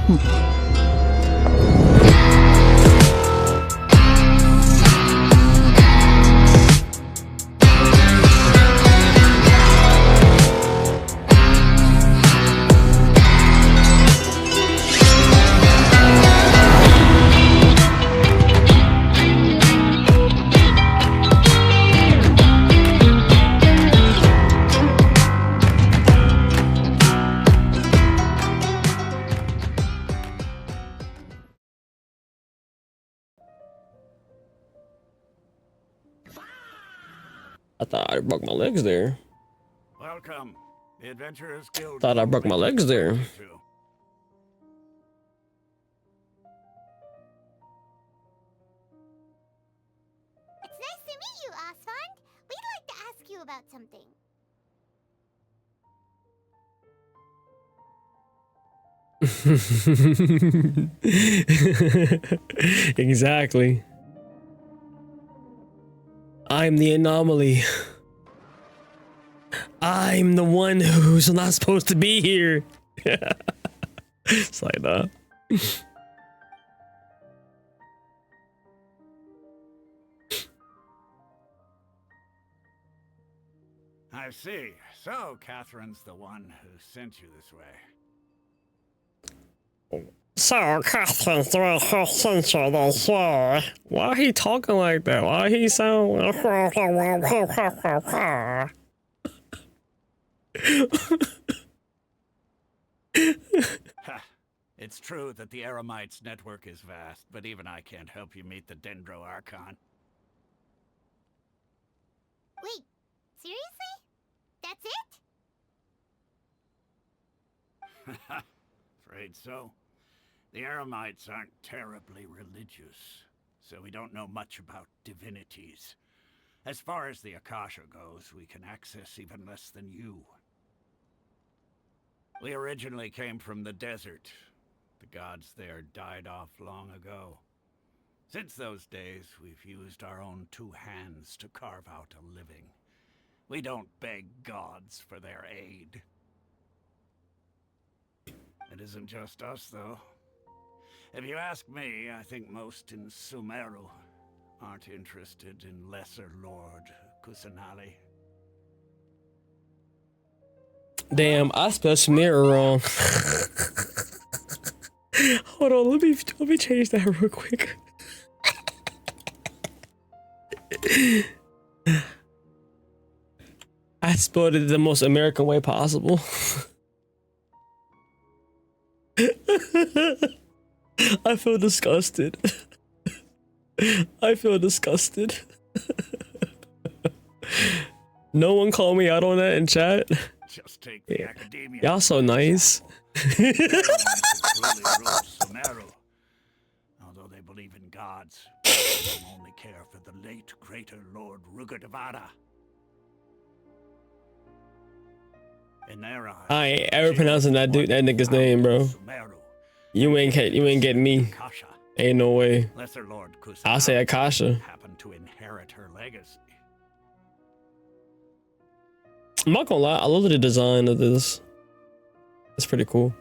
I thought I broke my legs there. Welcome. The Adventurers Guild. Thought I broke my legs there. It's nice to meet you, Osfond. We'd like to ask you about something. Exactly. I'm the anomaly. I'm the one who's not supposed to be here. It's like that. I see. So, Catherine's the one who sent you this way. So, Catherine's the one who sent you this way. Why he talking like that? Why he sound... It's true that the Eremites' network is vast, but even I can't help you meet the Dendro Archon. Wait, seriously? That's it? Afraid so. The Eremites aren't terribly religious, so we don't know much about divinities. As far as the Akasha goes, we can access even less than you. We originally came from the desert. The gods there died off long ago. Since those days, we've used our own two hands to carve out a living. We don't beg gods for their aid. It isn't just us, though. If you ask me, I think most in Sumeru aren't interested in Lesser Lord Kusanali. Damn, I spelled Sumeru wrong. Hold on, let me change that real quick. I spelled it the most American way possible. I feel disgusted. I feel disgusted. No one called me out on that in chat. Just take the academia. Y'all so nice. Sumeru. Although they believe in gods, they don't only care for the late greater Lord Rugadavada. In their eyes, I ain't ever pronouncing that nigga's name, bro. Sumeru. You ain't getting me. Akasha. Ain't no way. Lesser Lord Kusanali I'll say Akasha. happened to inherit her legacy. I'm not gonna lie, I love the design of this. It's pretty cool.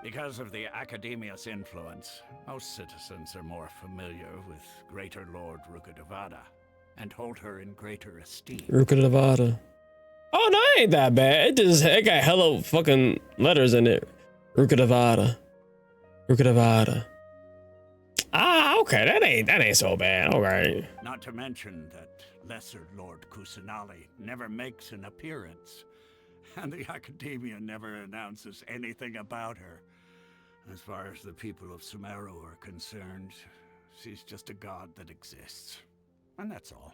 Because of the Academia's influence, most citizens are more familiar with Greater Lord Rugadavada and hold her in greater esteem. Rugadavada. Oh, no, it ain't that bad. It got hella fucking letters in it. Rugadavada. Rugadavada. Ah, okay, that ain't so bad. All right. Not to mention that Lesser Lord Kusanali never makes an appearance, and the Academia never announces anything about her. As far as the people of Sumeru are concerned, she's just a god that exists. And that's all.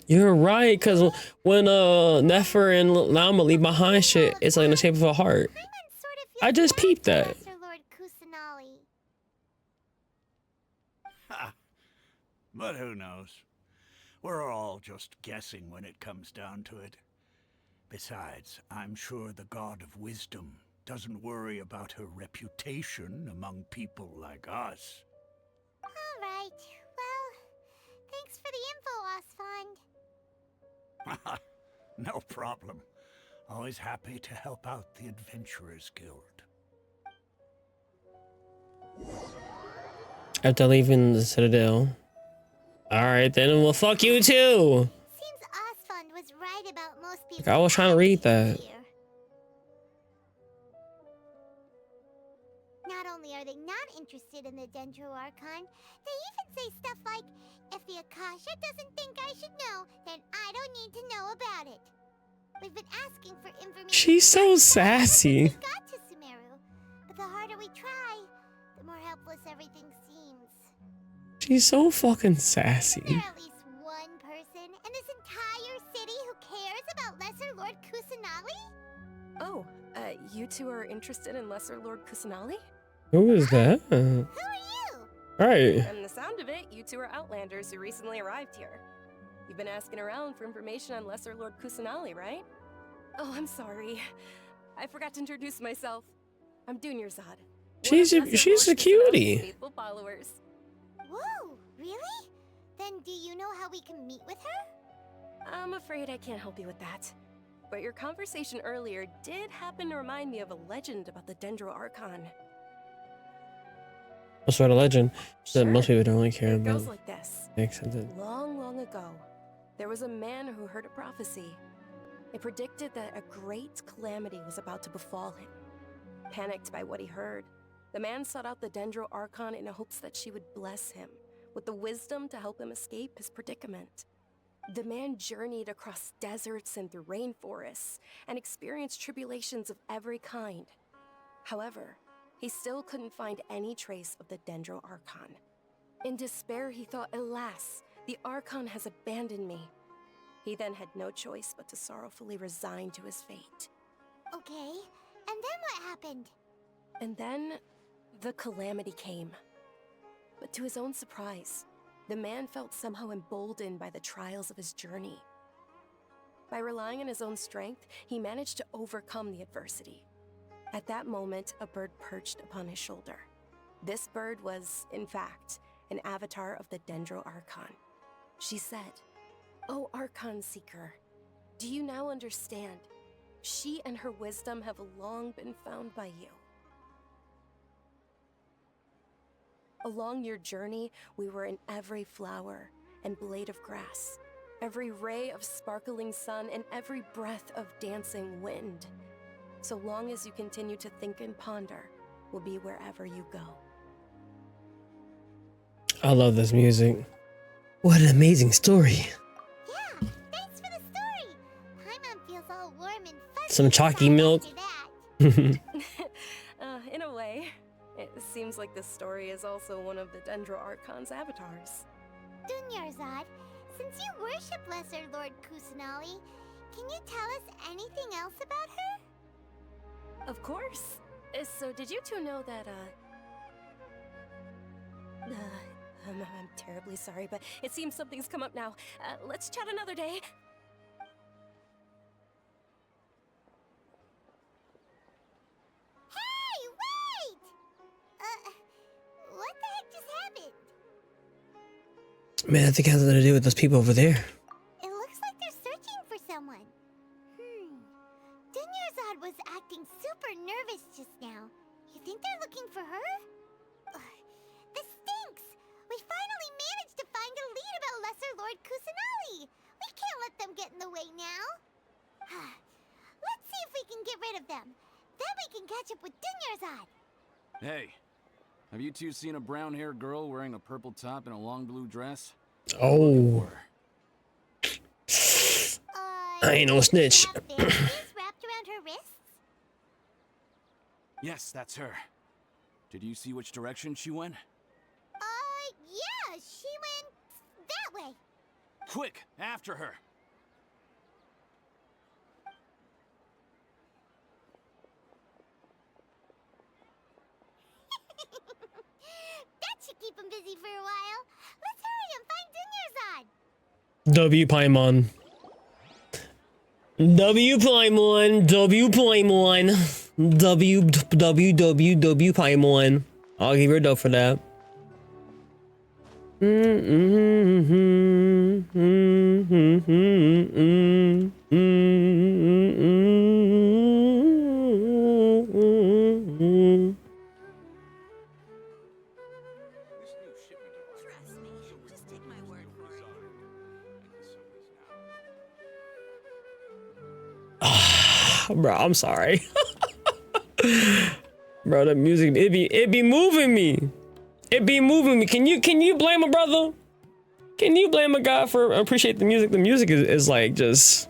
You're right, because when Nefer and Lama leave behind shit, it's like in the shape of a heart. I just peeped that. Lesser Lord Kusanali. Ha! But who knows? We're all just guessing when it comes down to it. Besides, I'm sure the God of Wisdom doesn't worry about her reputation among people like us. All right. Well, thanks for the info, Osfond. No problem. Always happy to help out the Adventurers Guild. After leaving the Citadel. Alright, then well, fuck you too! Seems Osfond was right about most people. I was trying to read that. Here. Not only are they not interested in the Dendro Archon, they even say stuff like, if the Akasha doesn't think I should know, then I don't need to know about it. We've been asking for information. She's so sassy. We got to Sumeru, but the harder we try, the more helpless everything seems. She's so fucking sassy. Is there at least one person in this entire city who cares about Lesser Lord Kusanali? Oh, you two are interested in Lesser Lord Kusanali? Who is that? Who are you? Right. From the sound of it, you two are Outlanders who recently arrived here. You've been asking around for information on Lesser Lord Kusanali, right? Oh, I'm sorry. I forgot to introduce myself. I'm Dunyarzad. She's a cutie. Faithful followers. Whoa, really? Then do you know how we can meet with her? I'm afraid I can't help you with that. But your conversation earlier did happen to remind me of a legend about the Dendro Archon. What sort of legend? That most people don't really care It goes about. like this. Makes sense. Long, long ago, there was a man who heard a prophecy. It predicted that a great calamity was about to befall him. Panicked by what he heard, the man sought out the Dendro Archon in hopes that she would bless him with the wisdom to help him escape his predicament. The man journeyed across deserts and through rainforests and experienced tribulations of every kind. However, he still couldn't find any trace of the Dendro Archon. In despair, he thought, alas, the Archon has abandoned me. He then had no choice but to sorrowfully resign to his fate. Okay, and then what happened? And then, the calamity came. But to his own surprise, the man felt somehow emboldened by the trials of his journey. By relying on his own strength, he managed to overcome the adversity. At that moment, a bird perched upon his shoulder. This bird was, in fact, an avatar of the Dendro Archon. She said, "O Archon Seeker, do you now understand? She and her wisdom have long been found by you. Along your journey, we were in every flower and blade of grass, every ray of sparkling sun, and every breath of dancing wind. So long as you continue to think and ponder, we'll be wherever you go." I love this music. What an amazing story. Yeah, thanks for the story. Paimon feels all warm and fuzzy. Some chalky milk. after that. In a way, it seems like this story is also one of the Dendro Archon's avatars. Dunyarzad, since you worship Lesser Lord Kusanali, can you tell us anything else about her? Of course. So did you two know that, I'm terribly sorry, but it seems something's come up now. Let's chat another day. Hey, wait! What the heck just happened? Man, I think it has something to do with those people over there. It looks like they're searching for someone. Dunyarzad was acting super nervous just now. You think they're looking for her? This stinks! We finally managed to find a lead about Lesser Lord Kusanali! We can't let them get in the way now. Let's see if we can get rid of them. Then we can catch up with Dunyarzad. Hey, have you two seen a brown-haired girl wearing a purple top and a long blue dress? Oh. I ain't no does she snitch. have bandages wrapped around her wrists? Yes, that's her. Did you see which direction she went? Yeah, she went that way. Quick, after her! That should keep him busy for a while. Let's hurry and find Dunyarzad. W Paimon. W Paimon. W Paimon. W Paimon. I'll give her a dope for that. Bro, I'm sorry. Bro, the music, it be moving me. It be moving me. Can you blame a brother? Can you blame a guy for appreciate the music? The music is like just,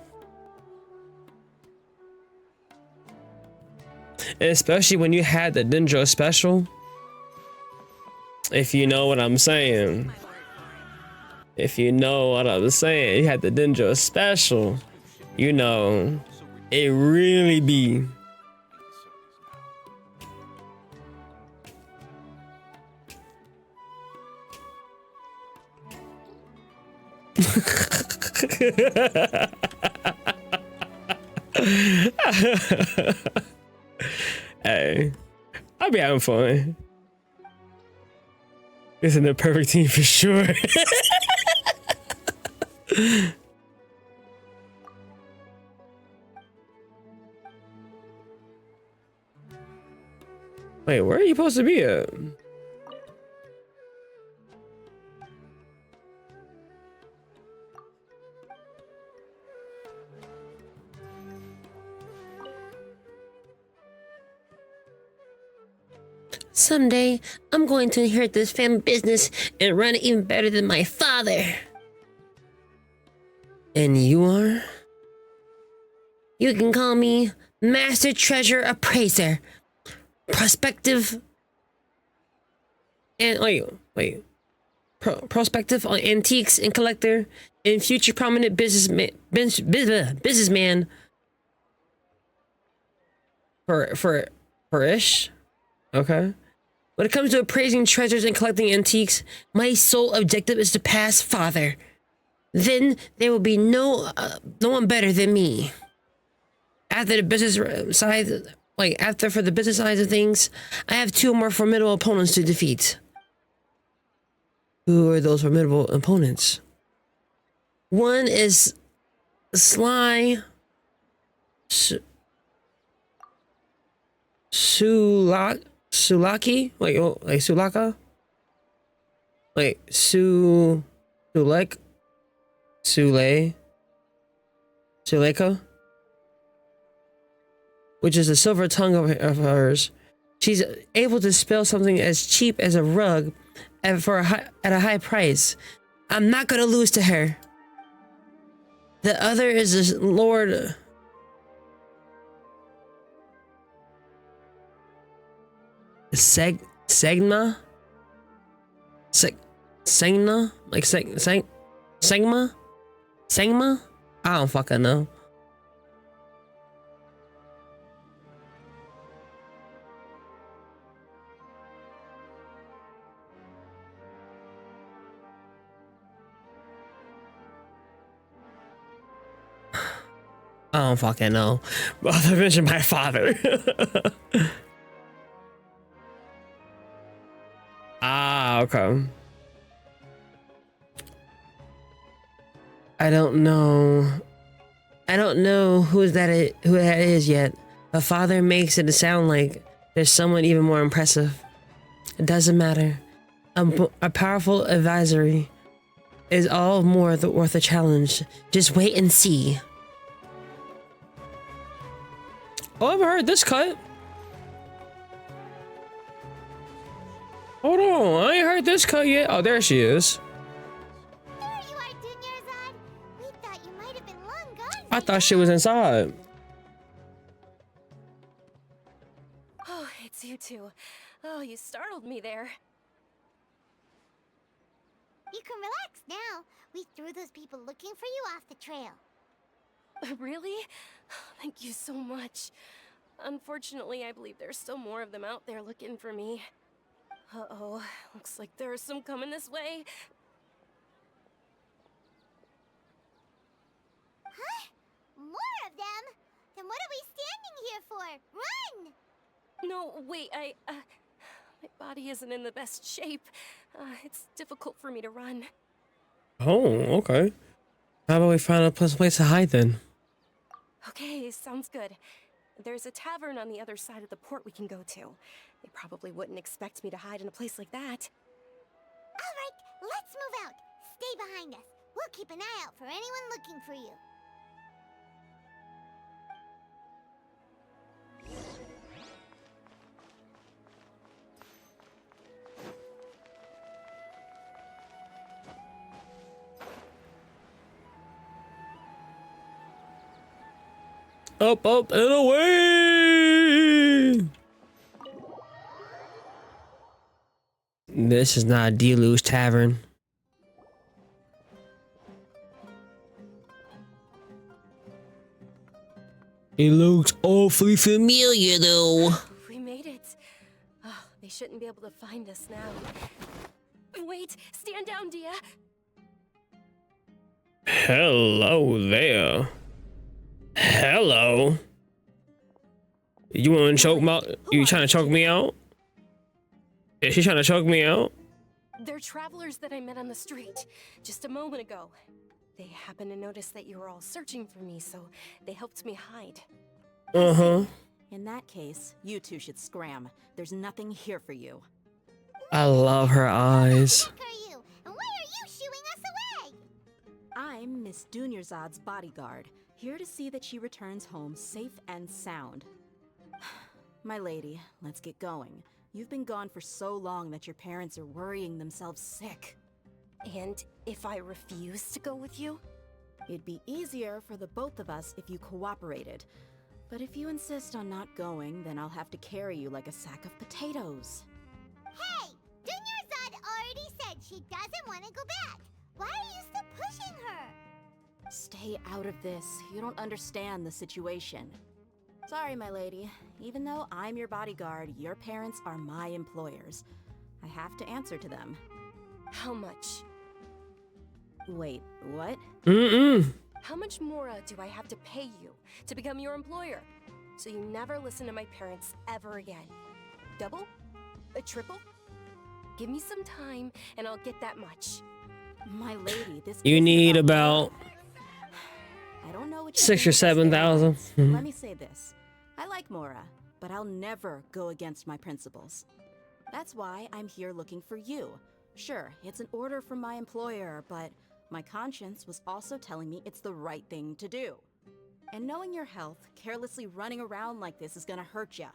especially when you had the Dendro special. If you know what I'm saying. If you know what I'm saying, you had the Dendro special. You know, it really be. Hey, I'll be having fun. Isn't the perfect team for sure. Wait, where are you supposed to be at? Someday, I'm going to inherit this family business and run it even better than my father. And you are? You can call me Master Treasure Appraiser. Prospective... And wait. Prospective on antiques and collector and future prominent businessman for ish. Okay. When it comes to appraising treasures and collecting antiques, my sole objective is to pass father. Then there will be no one better than me. After the business side, for the business side of things, I have two more formidable opponents to defeat. Who are those formidable opponents? One is Sly Sulaki? Sulaka? Suleka? Which is the silver tongue of hers. She's able to spell something as cheap as a rug at a high price. I'm not gonna lose to her. The other is this Lord... Segma? Segma? Segma? Segma? I don't fucking know. I don't fucking know. But I mentioned my father. Ah, okay. I don't know who that is yet. But father makes it sound like there's someone even more impressive. It doesn't matter. A powerful advisory is all more worth a challenge. Just wait and see. Oh, I haven't heard this cut. Hold on, I ain't heard this cut yet. Oh, there she is. There you are, Dunyarzad. We thought you might have been long gone. I thought she was inside. Oh, it's you two. Oh, you startled me there. You can relax now. We threw those people looking for you off the trail. Really? Thank you so much. Unfortunately, I believe there's still more of them out there looking for me. Uh-oh, looks like there are some coming this way. Huh? More of them? Then what are we standing here for? Run! No, wait, my body isn't in the best shape. It's difficult for me to run. Oh, okay. How about we find a place to hide then? Okay, sounds good. There's a tavern on the other side of the port we can go to. They probably wouldn't expect me to hide in a place like that. All right, let's move out. Stay behind us. We'll keep an eye out for anyone looking for you. Up, up, and away! This is not Delu's Tavern. It looks awfully familiar, though. We made it. Oh, they shouldn't be able to find us now. Wait, stand down, Dia. Hello there. Hello. You want to choke me? You trying to choke me out? Is she trying to choke me out? They're travelers that I met on the street just a moment ago. They happened to notice that you were all searching for me, so they helped me hide. Uh-huh. In that case, you two should scram. There's nothing here for you. I love her eyes. Who are you? And why are you shooing us away? I'm Miss Dunyarzad's bodyguard, here to see that she returns home safe and sound. My lady, let's get going. You've been gone for so long that your parents are worrying themselves sick. And if I refuse to go with you? It'd be easier for the both of us if you cooperated. But if you insist on not going, then I'll have to carry you like a sack of potatoes. Hey! Dunyarzad already said she doesn't want to go back. Why are you still pushing her? Stay out of this. You don't understand the situation. Sorry, my lady. Even though I'm your bodyguard, your parents are my employers. I have to answer to them. How much? Wait, what? How much more do I have to pay you to become your employer? So you never listen to my parents ever again. Double? A triple? Give me some time and I'll get that much. My lady, this You isn't need about I don't know what 6,000 or 7,000. Let me say this. I like Mora, but I'll never go against my principles. That's why I'm here looking for you. Sure, it's an order from my employer, but my conscience was also telling me it's the right thing to do. And knowing your health, carelessly running around like this is gonna hurt ya.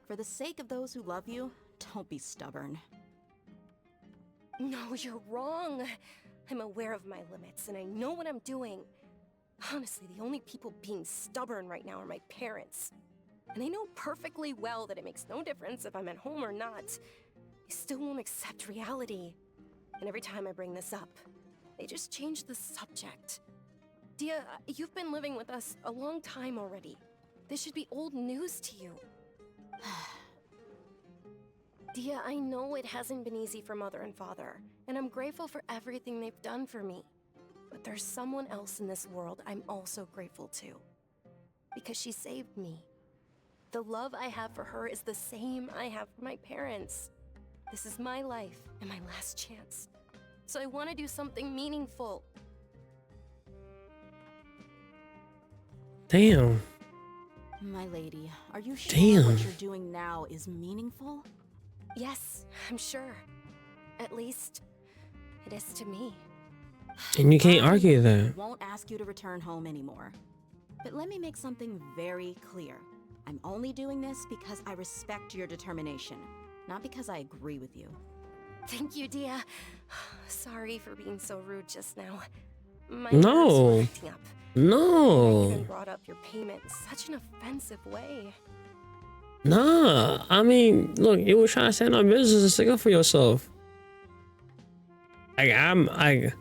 For the sake of those who love you, don't be stubborn. No, you're wrong. I'm aware of my limits and I know what I'm doing. Honestly, the only people being stubborn right now are my parents. And they know perfectly well that it makes no difference if I'm at home or not. They still won't accept reality. And every time I bring this up, they just change the subject. Dia, you've been living with us a long time already. This should be old news to you. Dia, I know it hasn't been easy for Mother and Father, and I'm grateful for everything they've done for me. But there's someone else in this world I'm also grateful to. Because she saved me. The love I have for her is the same I have for my parents. This is my life and my last chance. So I want to do something meaningful. Damn. My lady, are you sure Damn. what you're doing now is meaningful? Yes, I'm sure. At least, it is to me. And you can't argue I that. won't ask you to return home anymore. But let me make something very clear. I'm only doing this because I respect your determination, not because I agree with you. Thank you, Dia. Sorry for being so rude just now. My No. nerves were acting up. I No. even brought up your payment in such an offensive way. Nah. I mean, look, you were trying to stand on business and stick up for yourself. I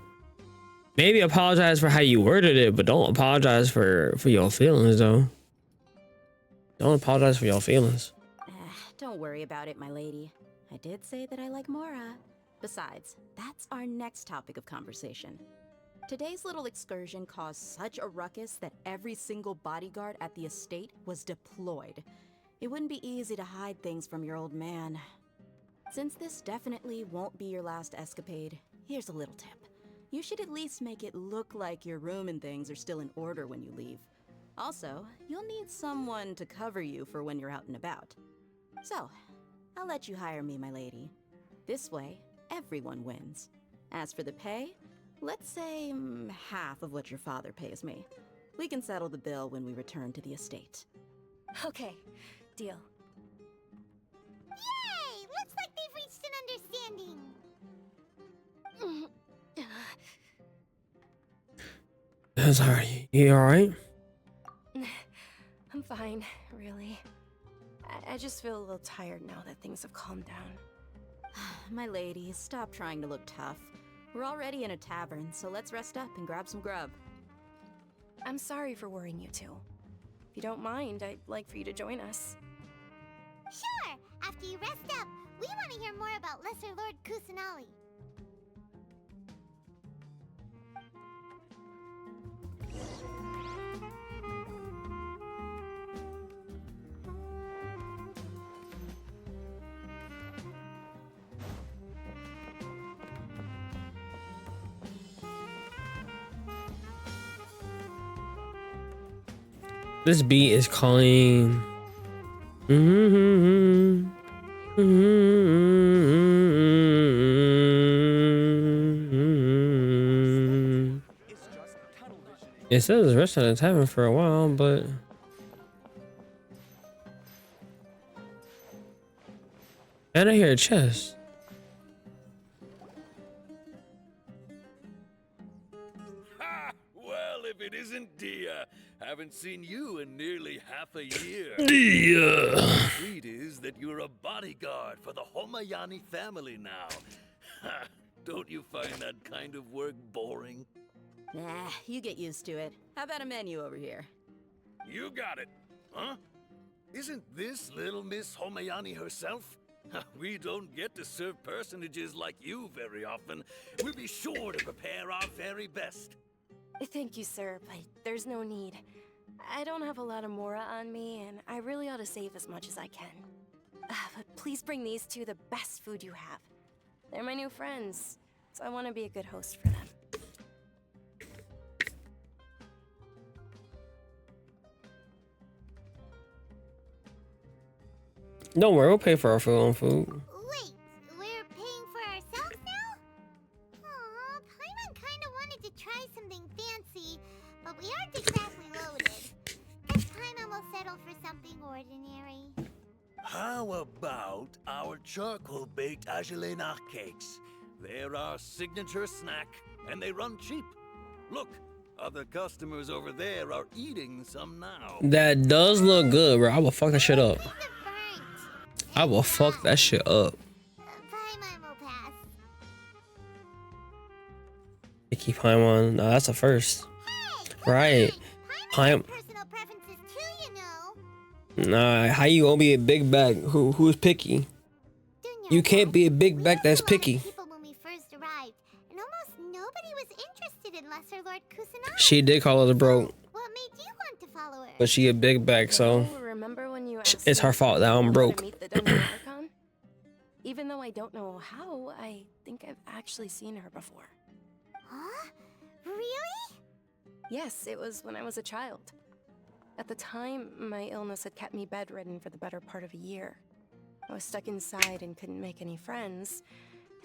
maybe apologize for how you worded it, but don't apologize for your feelings, though. Don't apologize for your feelings. Don't worry about it, my lady. I did say that I like Mora. Besides, that's our next topic of conversation. Today's little excursion caused such a ruckus that every single bodyguard at the estate was deployed. It wouldn't be easy to hide things from your old man. Since this definitely won't be your last escapade, here's a little tip. You should at least make it look like your room and things are still in order when you leave. Also, you'll need someone to cover you for when you're out and about. So, I'll let you hire me, my lady. This way, everyone wins. As for the pay, let's say half of what your father pays me. We can settle the bill when we return to the estate. Okay, deal. Yay! Looks like they've reached an understanding. That's alright. You alright? I'm fine, really. I just feel a little tired now that things have calmed down. My lady, stop trying to look tough. We're already in a tavern, so let's rest up and grab some grub. I'm sorry for worrying you two. If you don't mind, I'd like for you to join us. Sure! After you rest up, we want to hear more about Lesser Lord Kusanali. This beat is calling. It says restaurant and tavern for a while, but and I hear a chest. Ha! Well, if it isn't DEYAH, haven't seen you in nearly half a year. DEYAH. The treat is that you're a bodyguard for the Homayani family now. Ha! Don't you find that kind of work boring? Nah, you get used to it. How about a menu over here? You got it, huh? Isn't this little Miss Homayani herself? We don't get to serve personages like you very often. We'll be sure to prepare our very best. Thank you, sir, but there's no need. I don't have a lot of Mora on me, and I really ought to save as much as I can. But please bring these two the best food you have. They're my new friends, so I want to be a good host for them. Don't worry, we'll pay for our own food. Wait, we're paying for ourselves now? Aw, Paimon kinda wanted to try something fancy, but we aren't exactly loaded. Guess Paimon will settle for something ordinary. How about our charcoal-baked Agelena cakes? They're our signature snack, and they run cheap. Look, other customers over there are eating some now. That does look good, bro. I will fuck that shit up. Kinda burnt. I will fuck that shit up. Paimon will pass. Icky Paimon. No, that's a first. Hey, Right. Paimon Paim. has personal preferences too, you know. Nah, how you gonna be a big bag? Who's picky? Dunya, You can't be a big we bag met that's a lot of picky. people when we first arrived, and almost nobody was interested in Lesser Lord Kusanagi. She did call us broke, What made you want to follow her? but she a big bag, so Oh, remember when you asked it's her me fault that I'm how broke. to meet the Dungeon Archon? Even though I don't know how, I think I've actually seen her before. Huh? Really? Yes, it was when I was a child. At the time, my illness had kept me bedridden for the better part of a year. I was stuck inside and couldn't make any friends,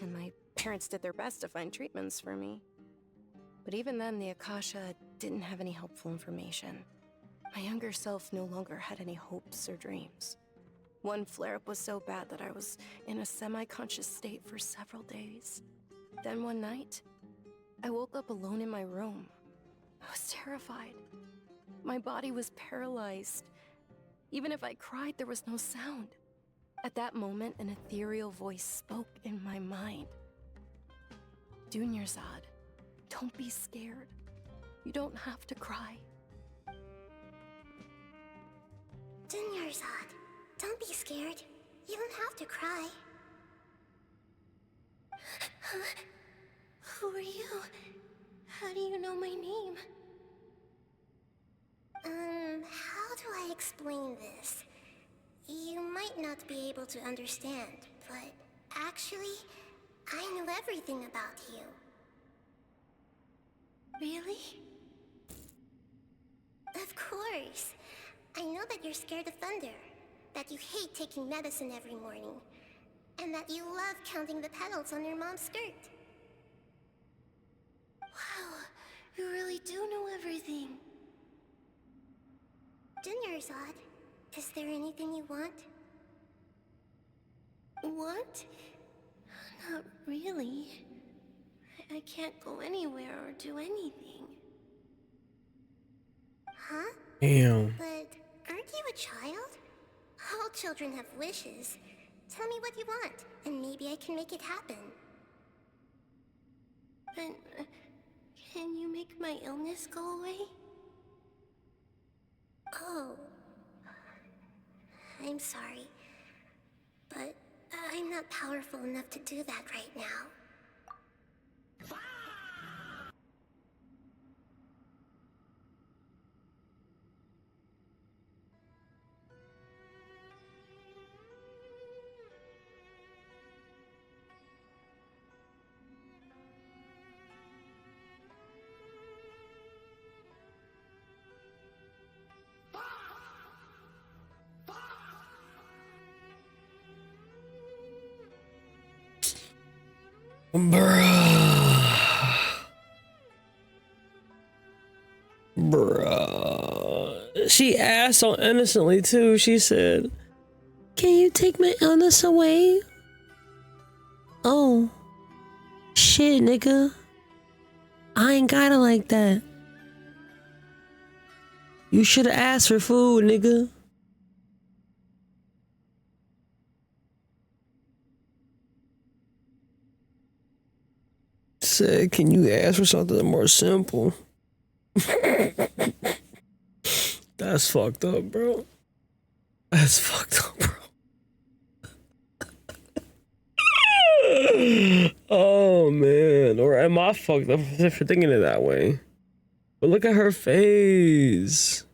and my parents did their best to find treatments for me. But even then, the Akasha didn't have any helpful information. My younger self no longer had any hopes or dreams. One flare-up was so bad that I was in a semi-conscious state for several days. Then one night, I woke up alone in my room. I was terrified. My body was paralyzed. Even if I cried, there was no sound. At that moment, an ethereal voice spoke in my mind. Dunyarzad, don't be scared. You don't have to cry. Dunyarzad, don't be scared. You don't have to cry. Who are you? How do you know my name? How do I explain this? You might not be able to understand, but actually, I know everything about you. Really? Of course. I know that you're scared of thunder, that you hate taking medicine every morning, and that you love counting the petals on your mom's skirt. Wow, you really do know everything. Dunyarzad, is there anything you want? Want? Not really. I can't go anywhere or do anything. Huh? Damn. But aren't Aren't you a child? All children have wishes. Tell me what you want, and maybe I can make it happen. But, can you make my illness go away? Oh. I'm sorry. But I'm not powerful enough to do that right now. Bruh. She asked so innocently too. She said, "Can you take my illness away?" Oh. Shit, nigga. I ain't got it like that. You should have asked for food, nigga. Said, can you ask for something more simple? That's fucked up, bro. That's fucked up, bro. Oh man, or am I fucked up for thinking it that way? But look at her face.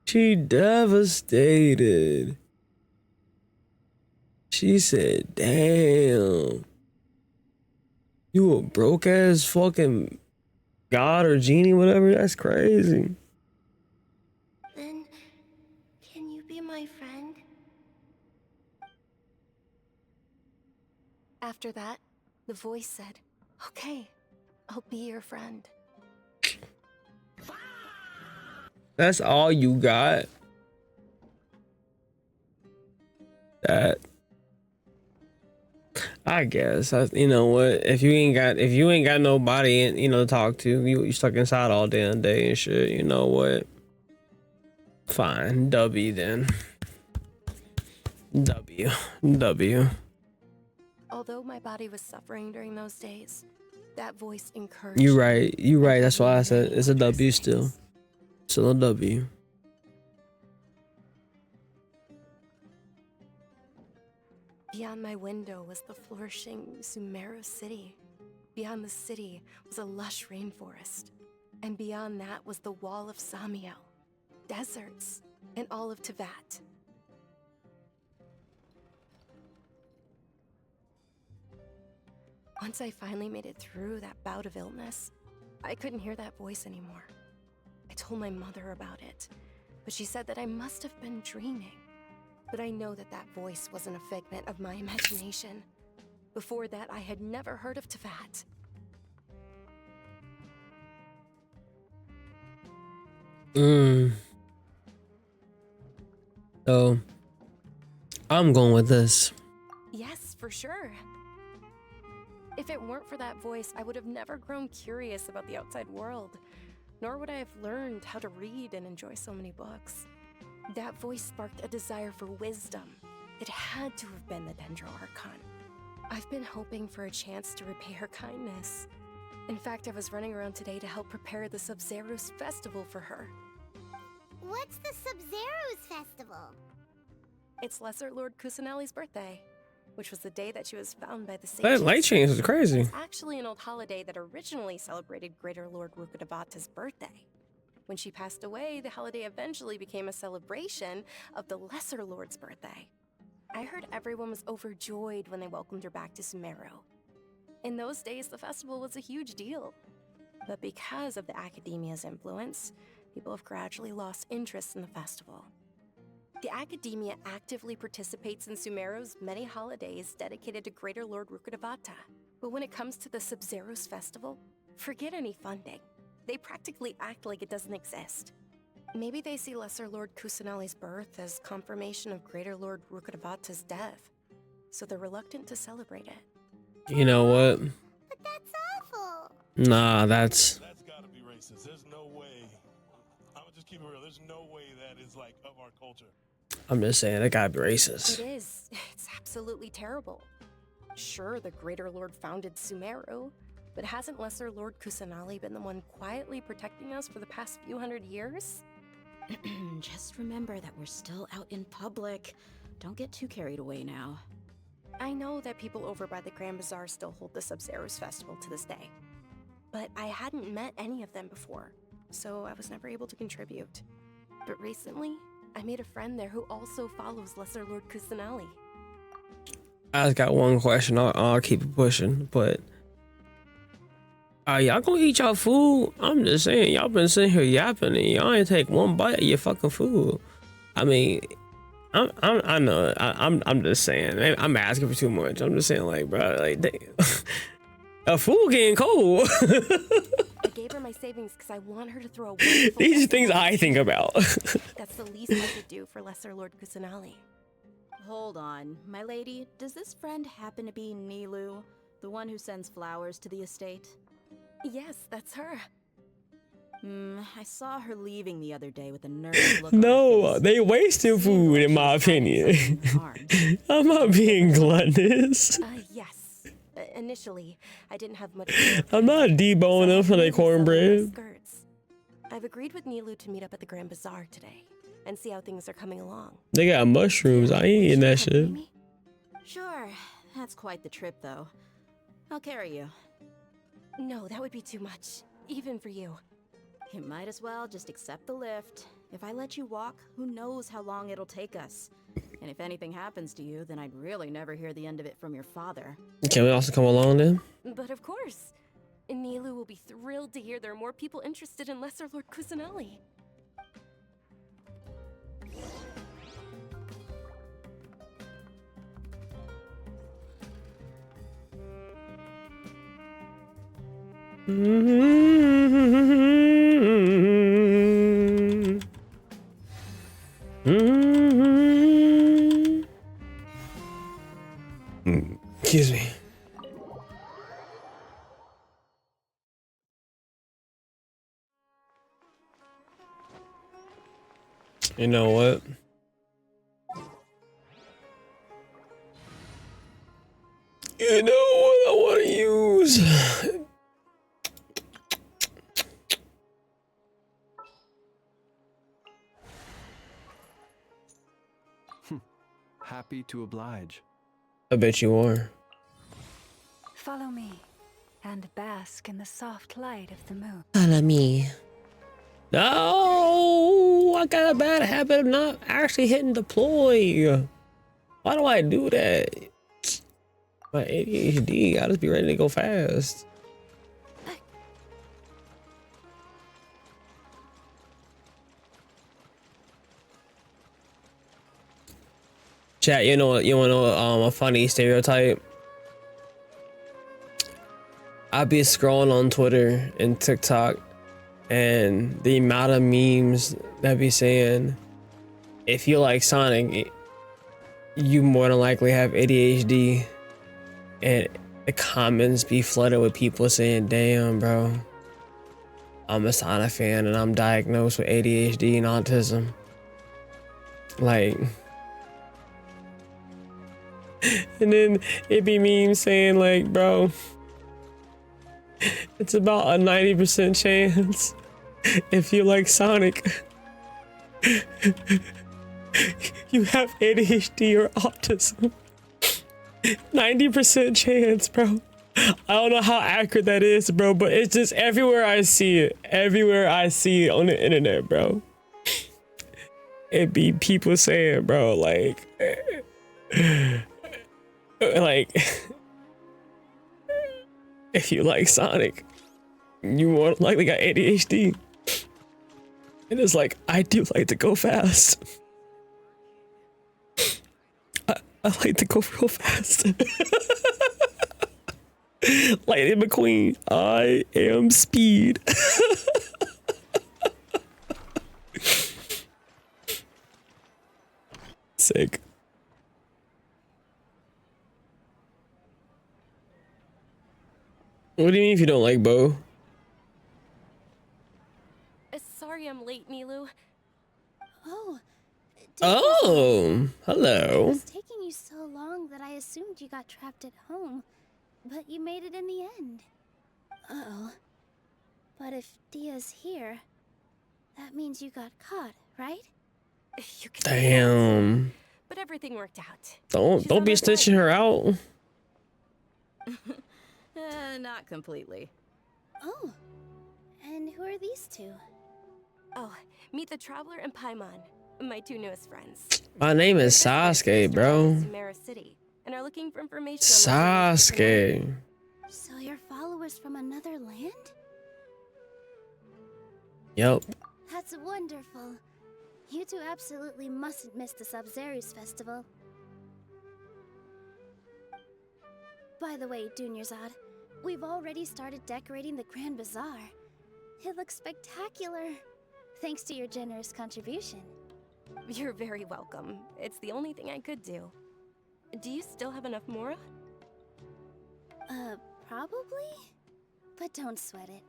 She devastated. She said, damn. You a broke ass fucking god or genie, whatever? That's crazy. Then, can you be my friend? After that, the voice said, "Okay, I'll be your friend." That's all you got? That, I guess. You know what? If you ain't got nobody, to talk to, you stuck inside all damn day and shit. You know what? Fine, W then. W. Although my body was suffering during those days, that voice encouraged You me. right. That's why I said it's a W still. Still a W. Beyond my window was the flourishing Sumeru city. Beyond the city was a lush rainforest. And beyond that was the wall of Samiel, deserts, and all of Teyvat. Once I finally made it through that bout of illness, I couldn't hear that voice anymore. I told my mother about it, but she said that I must have been dreaming. But I know that that voice wasn't a figment of my imagination. Before that, I had never heard of Teyvat. So, I'm going with this. Yes, for sure. If it weren't for that voice, I would have never grown curious about the outside world, nor would I have learned how to read and enjoy so many books. That voice sparked a desire for wisdom. It had to have been the Dendro Archon. I've been hoping for a chance to repay her kindness. In fact, I was running around today to help prepare the Sub-Zero's festival for her. What's the Sub-Zero's festival? It's Lesser Lord Kusanali's birthday, which was the day that she was found by the That sages. light change is crazy. It's actually an old holiday that originally celebrated Greater Lord Rukkhadevata's birthday. When she passed away, the holiday eventually became a celebration of the Lesser Lord's birthday. I heard everyone was overjoyed when they welcomed her back to Sumeru. In those days, the festival was a huge deal. But because of the Academia's influence, people have gradually lost interest in the festival. The Academia actively participates in Sumeru's many holidays dedicated to Greater Lord Rukkhadevata. But when it comes to the Sub-Zero's festival, forget any funding. They practically act like it doesn't exist. Maybe they see Lesser Lord Kusanali's birth as confirmation of Greater Lord Rukkhadevata's death, so they're reluctant to celebrate it. You know what? But that's awful. Nah, that's That's gotta be racist. There's no way. I would just keep it real. There's no way that is like of our culture. I'm just saying, that gotta be racist. It is. It's absolutely terrible. Sure, the Greater Lord founded Sumeru, but hasn't Lesser Lord Kusanali been the one quietly protecting us for the past few hundred years? Just remember that we're still out in public. Don't get too carried away now. I know that people over by the Grand Bazaar still hold the Sub-Zero's festival to this day, but I hadn't met any of them before, so I was never able to contribute. But recently, I made a friend there who also follows Lesser Lord Kusanali. I just got one question. I'll keep it pushing, but y'all gonna eat y'all food? I'm just saying, y'all been sitting here yapping and y'all ain't take one bite of your fucking food. I mean, I know. I'm just saying. Maybe I'm asking for too much. I'm just saying, like, bro, like, a food getting cold. I gave her my savings because I want her to throw a wonderful These are things festival. I think about. That's the least I could do for Lesser Lord Kusanali. Hold on, my lady. Does this friend happen to be Nilu, the one who sends flowers to the estate? Yes, that's her. I saw her leaving the other day with a nervous look on No, her face. they wasting Seemed food, like in she my was hiding opinion. something in her arms. I'm not being gluttonous. Yes. Initially, I didn't have much. I'm not deboning them for their cornbread. Skirts. I've agreed with Nilu to meet up at the Grand Bazaar today and see how things are coming along. They got mushrooms. I ain't eating that shit. Sure, that's quite the trip, though. I'll carry you. No, that would be too much, even for you. You might as well just accept the lift. If I let you walk, who knows how long it'll take us. And if anything happens to you, then I'd really never hear the end of it from your father. Can we also come along then? But of course. Nilu will be thrilled to hear there are more people interested in Lesser Lord Kusanali. Excuse me. You know what? You know what I want to use? Happy to oblige. I bet you are. Follow me and bask in the soft light of the moon. Follow me. No, I got a bad habit of not actually hitting deploy. Why do I do that? My ADHD, I just be ready to go fast. Chat, you wanna know a funny stereotype? I be scrolling on Twitter and TikTok, and the amount of memes that be saying, if you like Sonic, you more than likely have ADHD, and the comments be flooded with people saying, damn bro, I'm a Sonic fan and I'm diagnosed with ADHD and autism. Like, and then it be memes saying like, bro, it's about a 90% chance if you like Sonic, you have ADHD or autism. 90% chance, bro. I don't know how accurate that is, bro, but it's just everywhere I see it. Everywhere I see it on the internet, bro. It be people saying, bro, like, if you like Sonic, you more likely got ADHD. And it's like, I do like to go fast. I like to go real fast. Lightning McQueen, I am speed. Sick. What do you mean if you don't like Bo? Sorry I'm late, Nilu. Oh, It hello. was taking you so long that I assumed you got trapped at home, but you made it in the end. Uh-oh. But if Dia's here, that means you got caught, right? You could Damn. but everything worked out. Don't be stitching her out. Not completely. Oh. And who are these two? Oh, meet the Traveler and Paimon, my two newest friends. My name is Sasuke, bro. Sumeru City, and are looking for information on Sasuke. So you're followers from another land? Yep. That's wonderful. You two absolutely mustn't miss the Sub-Zerus festival. By the way, Dunyarzad, we've already started decorating the Grand Bazaar. It looks spectacular, thanks to your generous contribution. You're very welcome. It's the only thing I could do. Do you still have enough Mora? Probably? But don't sweat it.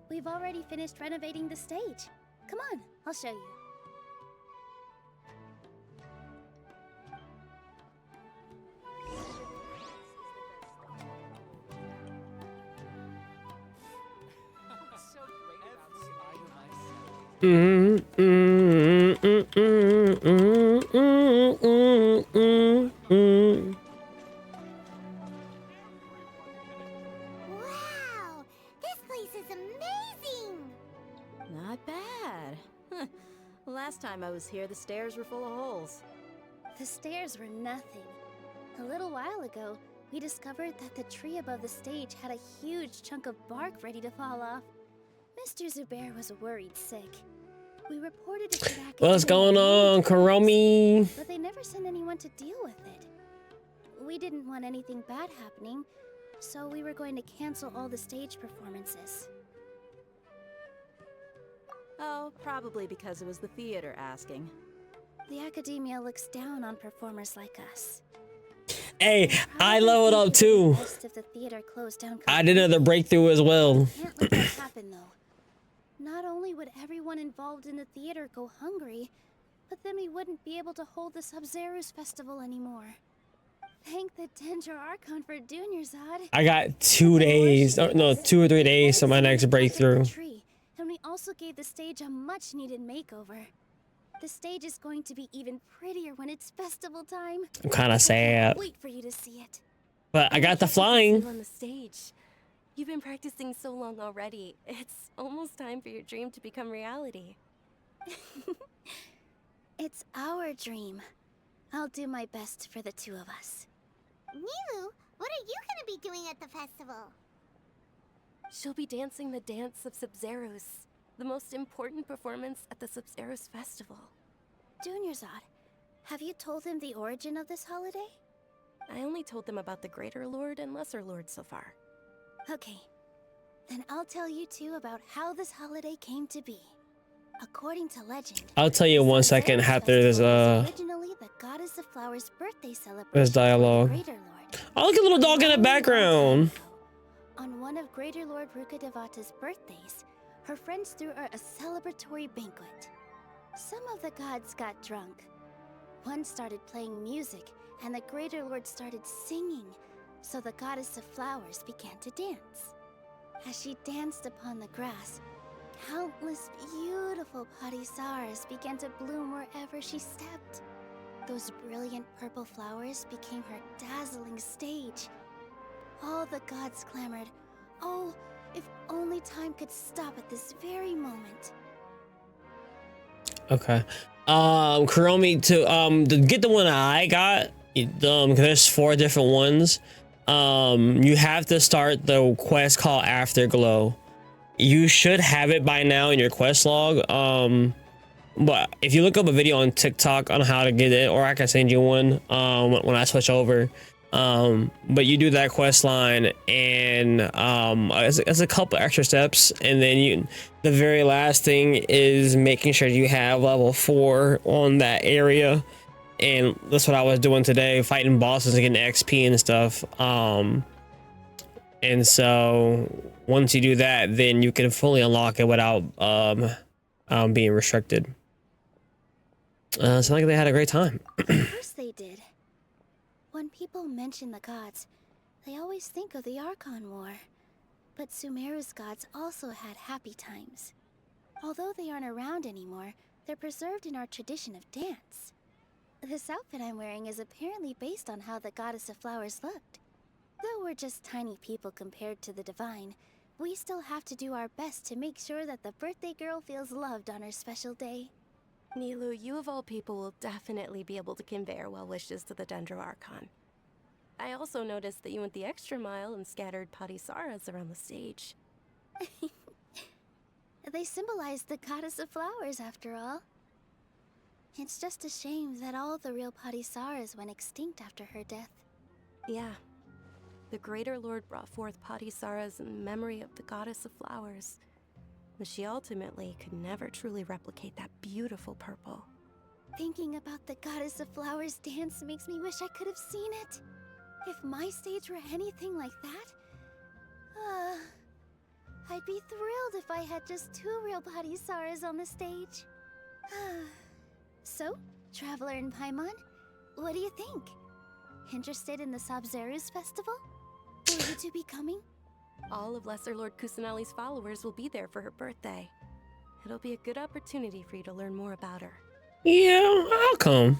We've already finished renovating the stage. Come on, I'll show you. Wow! This place is amazing! Not bad. Last time I was here, the stairs were full of holes. The stairs were nothing. A little while ago, we discovered that the tree above the stage had a huge chunk of bark ready to fall off. Mr. Zubair was worried sick. We reported it to the What's going on, Kuromi? but they never sent anyone to deal with it. We didn't want anything bad happening, so we were going to cancel all the stage performances. Oh, probably because it was the theater asking. The academia looks down on performers like us. Hey, I leveled up too. Best if the theater closed down I did another breakthrough as well. Can't let that happen though. Not only would everyone involved in the theater go hungry, but then we wouldn't be able to hold the Sub-Zerus festival anymore. Thank the Dendro Archon for Dunyarzad. I got 2 days, no, 2 or 3 days to my next breakthrough. And we also gave the stage a much-needed makeover. The stage is going to be even prettier when it's festival time. I'm kind of sad, Wait for you to see it. but I got the flying. On the stage. You've been practicing so long already. It's almost time for your dream to become reality. It's our dream. I'll do my best for the two of us. Nilu, what are you gonna be doing at the festival? She'll be dancing the dance of Sub-Zerus, the most important performance at the Sub-Zerus festival. Dunyarzad, have you told him the origin of this holiday? I only told them about the Greater Lord and Lesser Lord so far. Okay, then I'll tell you two about how this holiday came to be. According to legend, I'll tell you in 1 second after this originally the goddess of flowers' birthday celebration. this dialogue. Greater Lord. Oh, look at little dog in the background. On one of Greater Lord Rukkhadevata's birthdays, her friends threw her a celebratory banquet. Some of the gods got drunk. One started playing music, and the Greater Lord started singing, so the goddess of flowers began to dance. As she danced upon the grass, countless beautiful parisaras began to bloom wherever she stepped. Those brilliant purple flowers became her dazzling stage. All the gods clamored, "Oh, if only time could stop at this very moment." Okay. Kuromi, to get the one I got, 'cause there's 4 different ones. You have to start the quest called Afterglow. You should have it by now in your quest log. But if you look up a video on TikTok on how to get it, or I can send you one when I switch over. But you do that quest line, and it's a couple extra steps, and then the very last thing is making sure you have level 4 on that area. And that's what I was doing today, fighting bosses and getting XP and stuff. And so once you do that, then you can fully unlock it without being restricted. Sound like they had a great time. Of course they did. When people mention the gods, they always think of the Archon War. But Sumeru's gods also had happy times. Although they aren't around anymore, they're preserved in our tradition of dance. This outfit I'm wearing is apparently based on how the Goddess of Flowers looked. Though we're just tiny people compared to the divine, we still have to do our best to make sure that the birthday girl feels loved on her special day. Nilu, you of all people will definitely be able to convey our well wishes to the Dendro Archon. I also noticed that you went the extra mile and scattered Patisaras around the stage. They symbolize the Goddess of Flowers, after all. It's just a shame that all the real Patisaras went extinct after her death. Yeah. The Greater Lord brought forth Patisaras in memory of the Goddess of Flowers. But she ultimately could never truly replicate that beautiful purple. Thinking about the Goddess of Flowers dance makes me wish I could have seen it. If my stage were anything like that, I'd be thrilled if I had just 2 real Patisaras on the stage. So, Traveler and Paimon, what do you think? Interested in the Sabzeruz festival? Will you two be coming? All of Lesser Lord Kusanali's followers will be there for her birthday. It'll be a good opportunity for you to learn more about her. Yeah, I'll come.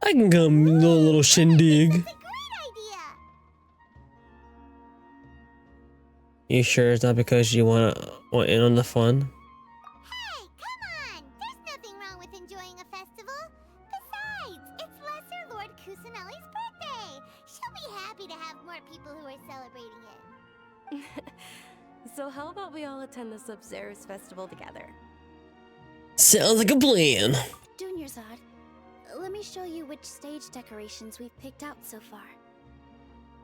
I can come, little shindig. That's a great idea! You sure it's not because you want in on the fun? Hey, come on! There's nothing wrong with enjoying a festival. Besides, it's Lesser Lord Kusanali's birthday. She'll be happy to have more people who are celebrating it. So how about we all attend the Sabzeruz festival together? Sounds like a plan. Dunyarzad, let me show you which stage decorations we've picked out so far.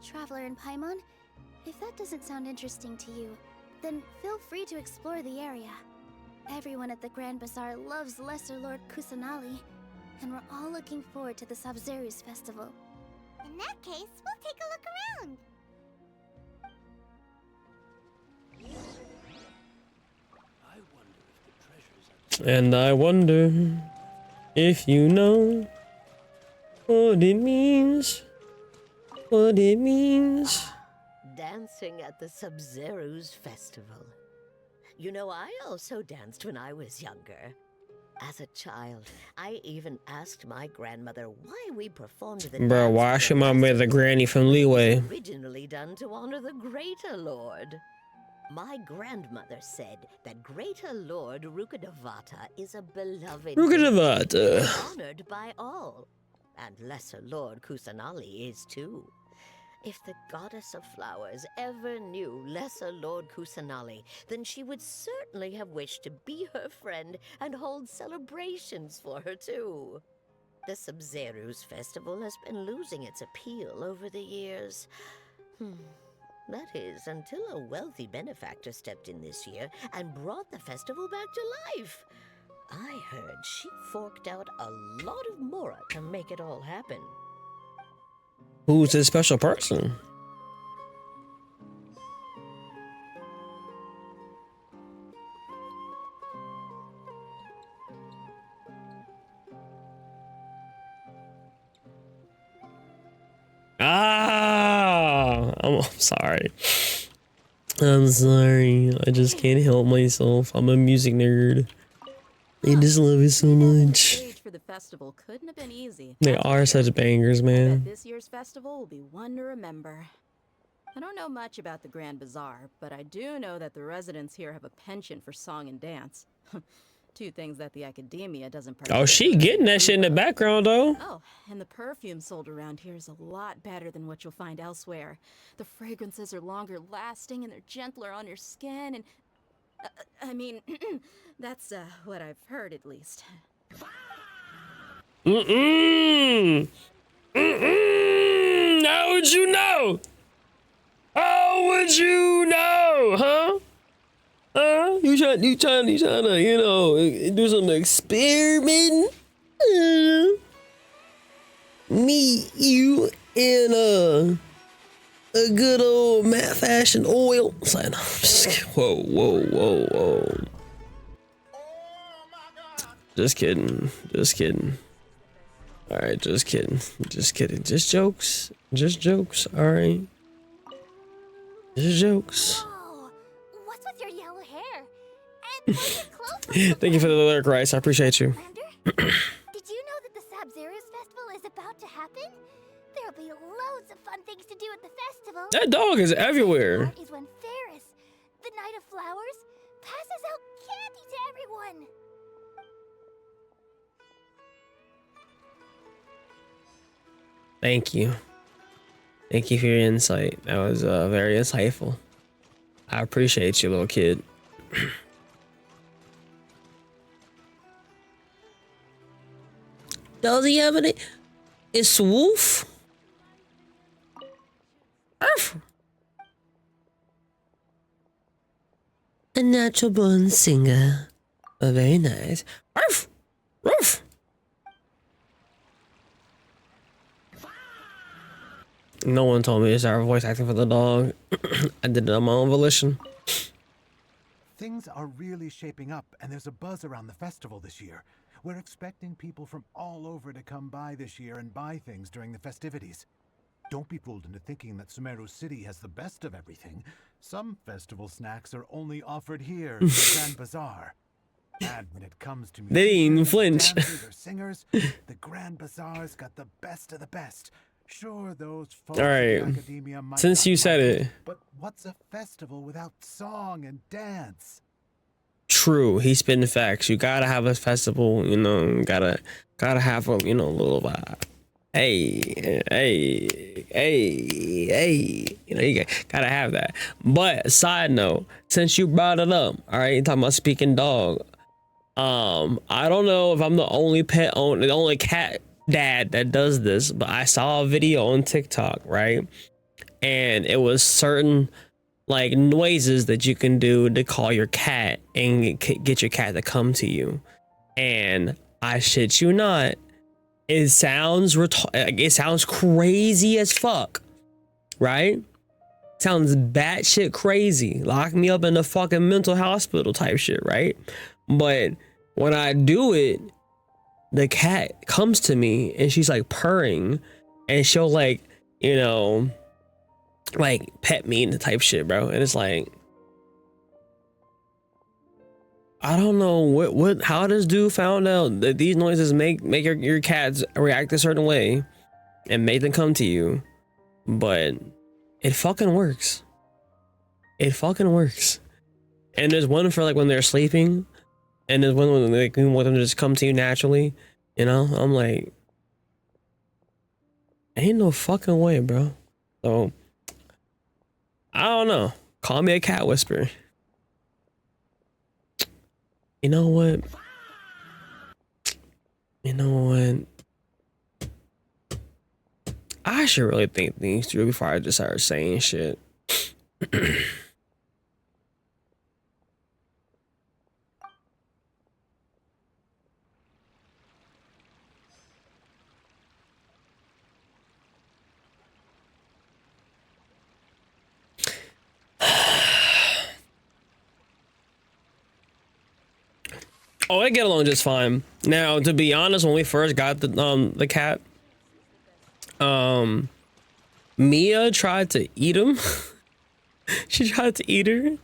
Traveler and Paimon, if that doesn't sound interesting to you, then feel free to explore the area. Everyone at the Grand Bazaar loves Lesser Lord Kusanali, and we're all looking forward to the Sabzeruz festival. In that case, we'll take a look around. And I wonder if you know what it means. What it means. Dancing at the Sabzeruz festival. You know, I also danced when I was younger. As a child, I even asked my grandmother why we performed the Bro, dance why for should the my mother granny from Leeway? originally done to honor the Greater Lord. My grandmother said that Greater Lord Rukkhadevata is a beloved Rukkhadevata. honored by all, and Lesser Lord Kusanali is too. If the Goddess of Flowers ever knew Lesser Lord Kusanali, then she would certainly have wished to be her friend and hold celebrations for her too. The Sabzeruz festival has been losing its appeal over the years. That is, until a wealthy benefactor stepped in this year and brought the festival back to life. I heard she forked out a lot of mora to make it all happen. Who's this special person? I'm sorry. I'm sorry. I just can't help myself. I'm a music nerd. I just love it so much. For the festival couldn't have been easy. They are such bangers, I bet man. this year's festival will be one to remember. I don't know much about the Grand Bazaar, but I do know that the residents here have a penchant for song and dance. Two things that the academia doesn't Oh, she getting that shit in the background, though. Oh, and the perfume sold around here is a lot better than what you'll find elsewhere. The fragrances are longer lasting and they're gentler on your skin and... I mean, that's what I've heard at least. How would you know? How would you know, huh? You trying to, you know, do some experimenting? Me, you, and a good old matte fashion oil. It's like, no, I'm just kidding. Whoa. Just kidding. Just kidding. All right, just kidding. Just kidding. Just jokes. Just jokes. All right. Just jokes. Whoa, what's with your yellow hair? And where's your clothes? Thank you for the lyric, Rice. I appreciate you. Did you know that the Sabzeruz festival is about to happen? There'll be loads of fun things to do at the festival. That dog is everywhere. Is when Ferris, the Knight of Flowers, passes out candy to everyone. Thank you. Thank you for your insight. That was very insightful. I appreciate you, little kid. Does he have any? It's Wolf. Arf. A natural born singer. Very nice. Arf. Arf. No one told me to start voice acting for the dog. I did it on my own volition. Things are really shaping up, and there's a buzz around the festival this year. We're expecting people from all over to come by this year and buy things during the festivities. Don't be fooled into thinking that Sumeru City has the best of everything. Some festival snacks are only offered here in the Grand Bazaar. And when it comes to they didn't even flinch. Dancers or singers, the Grand Bazaar's got the best of the best. Sure, those folks all right. academia might Since you said it. But what's a festival without song and dance? True, he's spitting facts. You gotta have a festival, you know. Gotta have a, you know, little vibe. Hey, you know, you gotta have that. But side note, since you brought it up, all right, you're talking about speaking dog. I don't know if I'm the only pet owner, the only cat dad that does this, but I saw a video on TikTok, right? And it was certain like noises that you can do to call your cat and get your cat to come to you. And I shit you not, it sounds crazy as fuck, right? Sounds batshit crazy. Lock me up in a fucking mental hospital type shit, right? But when I do it, the cat comes to me and she's like purring and she'll like, you know, like pet me and the type shit, bro. And it's like, I don't know what how this dude found out that these noises make your cats react a certain way and make them come to you, but it fucking works. It fucking works. And there's one for like when they're sleeping, and there's one when they want them to just come to you naturally. You know, I'm like, ain't no fucking way, bro. So I don't know. Call me a cat whisperer. You know what? You know what? I should really think things through before I just start saying shit. Oh, they get along just fine. Now, to be honest, when we first got the cat, Mia tried to eat him. She tried to eat her,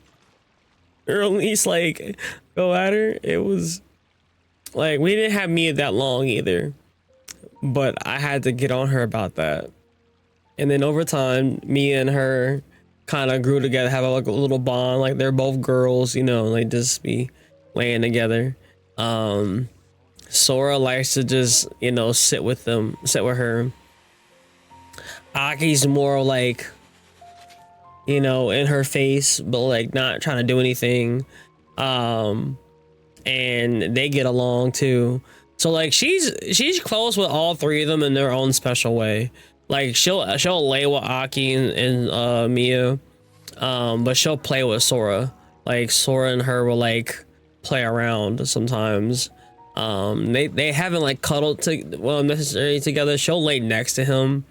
or at least like go at her. It was like we didn't have Mia that long either, but I had to get on her about that. And then over time, Mia and her kind of grew together, have like a little bond. Like they're both girls, you know, they just be laying together. Sora likes to just, you know, sit with her. Aki's more like, you know, in her face, but like not trying to do anything. And they get along too. So like she's close with all three of them in their own special way. Like she'll lay with Aki and Mia, but she'll play with Sora. Like Sora and her will like play around sometimes. They haven't like cuddled necessarily together. She'll lay next to him,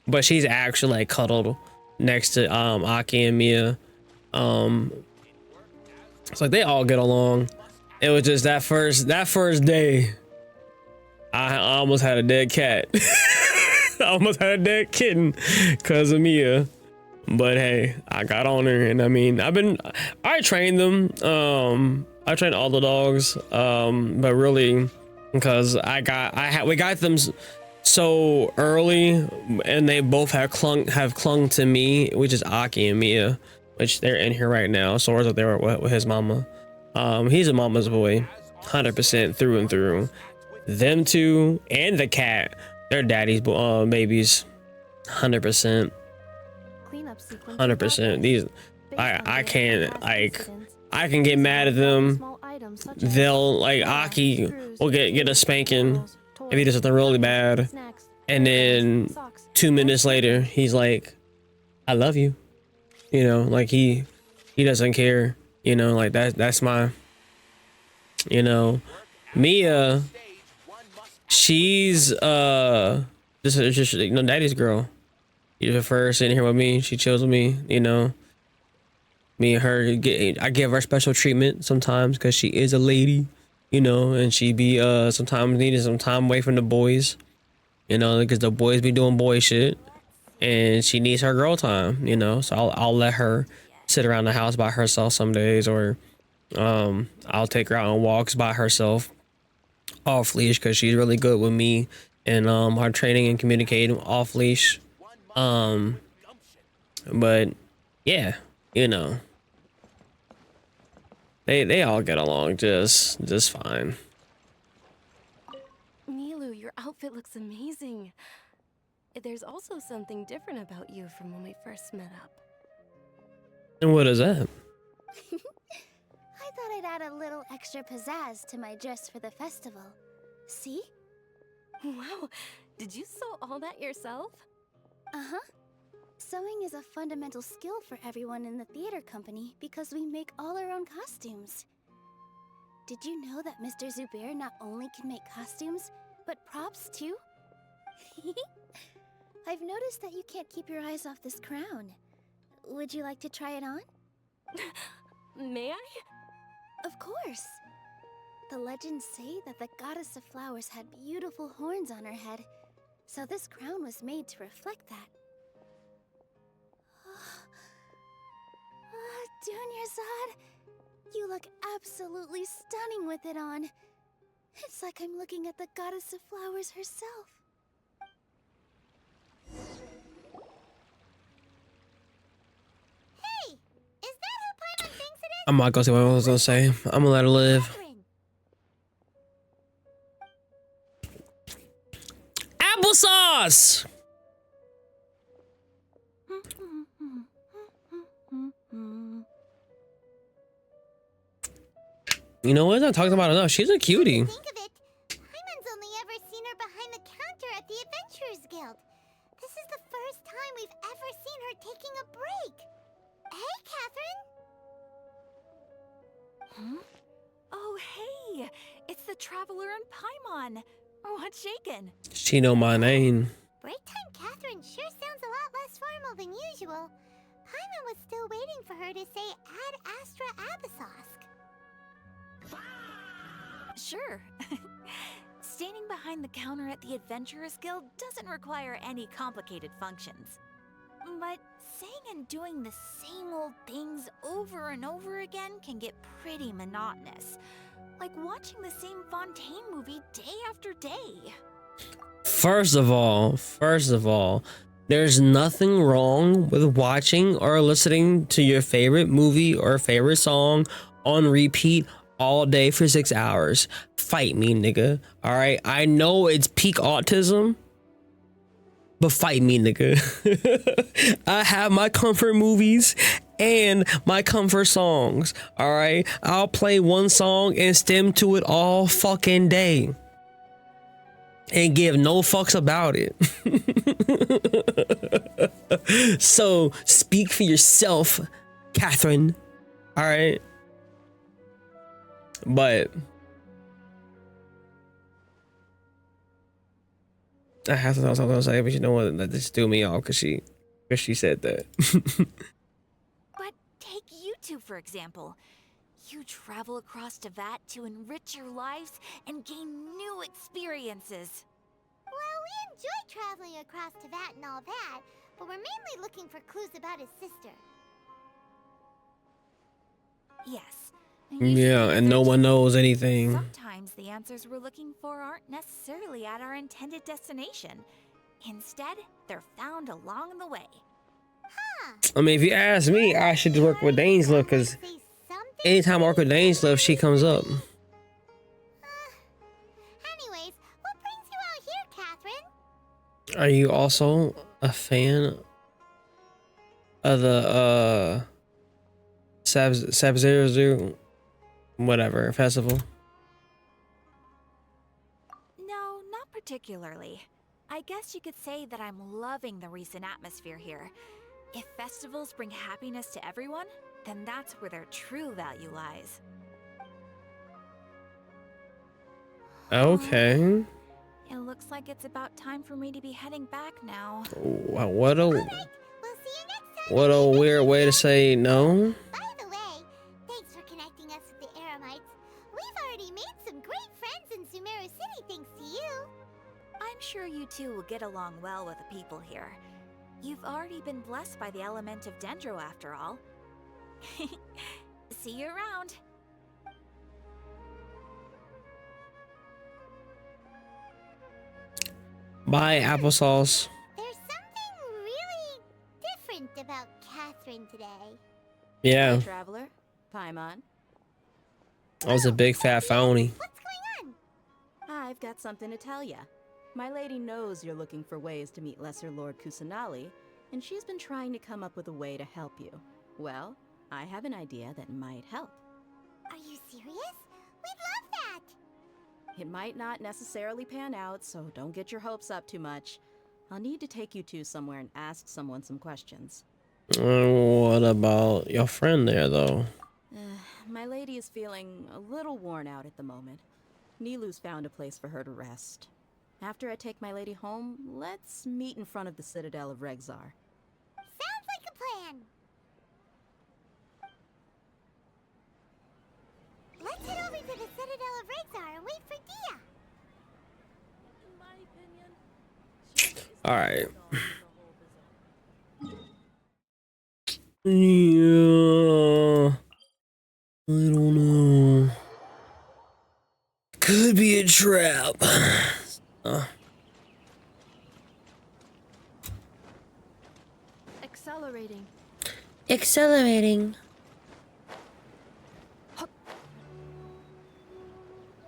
but she's actually like cuddled next to Aki and Mia. It's like they all get along. It was just that first day. I almost had a dead cat. I almost had a dead kitten because of Mia. But hey, I got on her, and I mean, I trained them. I trained all the dogs. But really, because we got them so early, and they both have clung to me, which is Aki and Mia, which they're in here right now. So that they were with his mama. He's a mama's boy, 100% through and through. Them two and the cat, they're daddy's babies, 100%. 100%. These, I can't, like, I can get mad at them. They'll, like, Aki will get a spanking if he does something really bad, and then 2 minutes later he's like, I love you, you know, like he doesn't care, you know, like that's my, you know. Mia, she's just you know, daddy's girl. You prefer sitting here with me, she chills with me, you know. Me and her I give her special treatment sometimes because she is a lady, you know, and she be sometimes needing some time away from the boys, you know, because the boys be doing boy shit, and she needs her girl time, you know. So I'll let her sit around the house by herself some days, or I'll take her out on walks by herself off leash because she's really good with me and her training and communicating off leash. But yeah, you know, they all get along just fine. Nilu, your outfit looks amazing. There's also something different about you from when we first met up. And what is that? I thought I'd add a little extra pizzazz to my dress for the festival. See? Wow, did you sew all that yourself? Uh-huh. Sewing is a fundamental skill for everyone in the theater company because we make all our own costumes. Did you know that Mr. Zubair not only can make costumes, but props too? I've noticed that you can't keep your eyes off this crown. Would you like to try it on? May I? Of course. The legends say that the goddess of flowers had beautiful horns on her head, so this crown was made to reflect that. Dunyarzad, you look absolutely stunning with it on. It's like I'm looking at the goddess of flowers herself. Hey, is that who Paimon thinks it is? I'm not gonna say what I was gonna say. I'm gonna let her live. Applesauce! You know what? I'm not talking about enough. She's a cutie. Think of it. Paimon's only ever seen her behind the counter at the Adventurers Guild. This is the first time we've ever seen her taking a break. Hey, Catherine. Huh? Oh, hey! It's the Traveler and Paimon. What's shaken? She know my name. Break time Catherine sure sounds a lot less formal than usual. Paimon was still waiting for her to say Ad Astra Abyssosque. Sure. Standing behind the counter at the Adventurers Guild doesn't require any complicated functions. But saying and doing the same old things over and over again can get pretty monotonous. Like watching the same Fontaine movie day after day. First of all, there's nothing wrong with watching or listening to your favorite movie or favorite song on repeat all day for 6 hours. Fight me, nigga. All right, I know it's peak autism, but fight me, nigga. I have my comfort movies and my comfort songs. All right, I'll play one song and stem to it all fucking day and give no fucks about it. So speak for yourself, Catherine. All right. But I have something else I was gonna say, but you know what? That just threw me off because she said that. But take you two, for example. You travel across Tevat to enrich your lives and gain new experiences. Well, we enjoy traveling across Tevat and all that, but we're mainly looking for clues about his sister. Yes. Yeah, and no one knows anything. Sometimes the answers we're looking for aren't necessarily at our intended destination. Instead, they're found along the way. I mean, if you ask me, I should work with Dainsleif, because anytime I work with Dainsleif, she comes up. Anyways, what brings you out here, Catherine? Are you also a fan of the Sub-Zero whatever festival? No, not particularly. I guess you could say that I'm loving the recent atmosphere here. If festivals bring happiness to everyone, then that's where their true value lies. Okay. It looks like it's about time for me to be heading back now. Wow, what a weird way to say no. By the way, thanks for connecting us with the Eremites. We've already made some great friends in Sumeru City thanks to you. I'm sure you two will get along well with the people here. You've already been blessed by the element of Dendro after all. See you around. Bye, applesauce. There's something really different about Catherine today. Yeah. Hey, traveler, Paimon. I was a big fat phony. What's going on? I've got something to tell ya. My lady knows you're looking for ways to meet Lesser Lord Kusanali, and she's been trying to come up with a way to help you. Well, I have an idea that might help. Are you serious? We'd love that! It might not necessarily pan out, so don't get your hopes up too much. I'll need to take you two somewhere and ask someone some questions. What about your friend there, though? My lady is feeling a little worn out at the moment. Nilu's found a place for her to rest. After I take my lady home, let's meet in front of the Citadel of Regzar. Sounds like a plan! Let's head over to the Citadel of Regzar and wait for DEYAH! Alright. Yeah. I don't know. Could be a trap. Accelerating. Accelerating.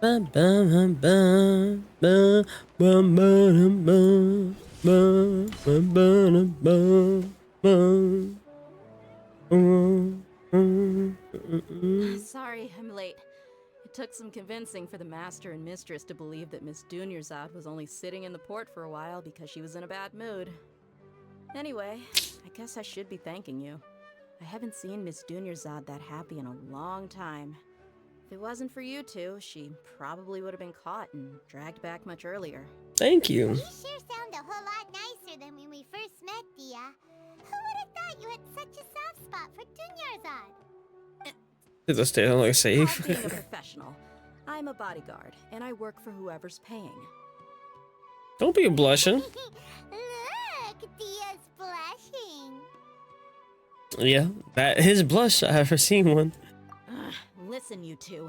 Bum, bum, bum, bum, bum, bum, bum, bum, bum, bum, bum, bum. Sorry, I'm late. It took some convincing for the master and mistress to believe that Miss Dunyarzad was only sitting in the port for a while because she was in a bad mood. Anyway, I guess I should be thanking you. I haven't seen Miss Dunyarzad that happy in a long time. If it wasn't for you two, she probably would have been caught and dragged back much earlier. Thank you. You sure sound a whole lot nicer than when we first met, DEYAH. Who would have thought you had such a soft spot for Dunyarzad? Did this stay like safe? I'm being a professional. I'm a bodyguard, and I work for whoever's paying. Don't be blushing. Look, DEYAH's blushing. Yeah, that his blush. I have seen one. Listen, you two.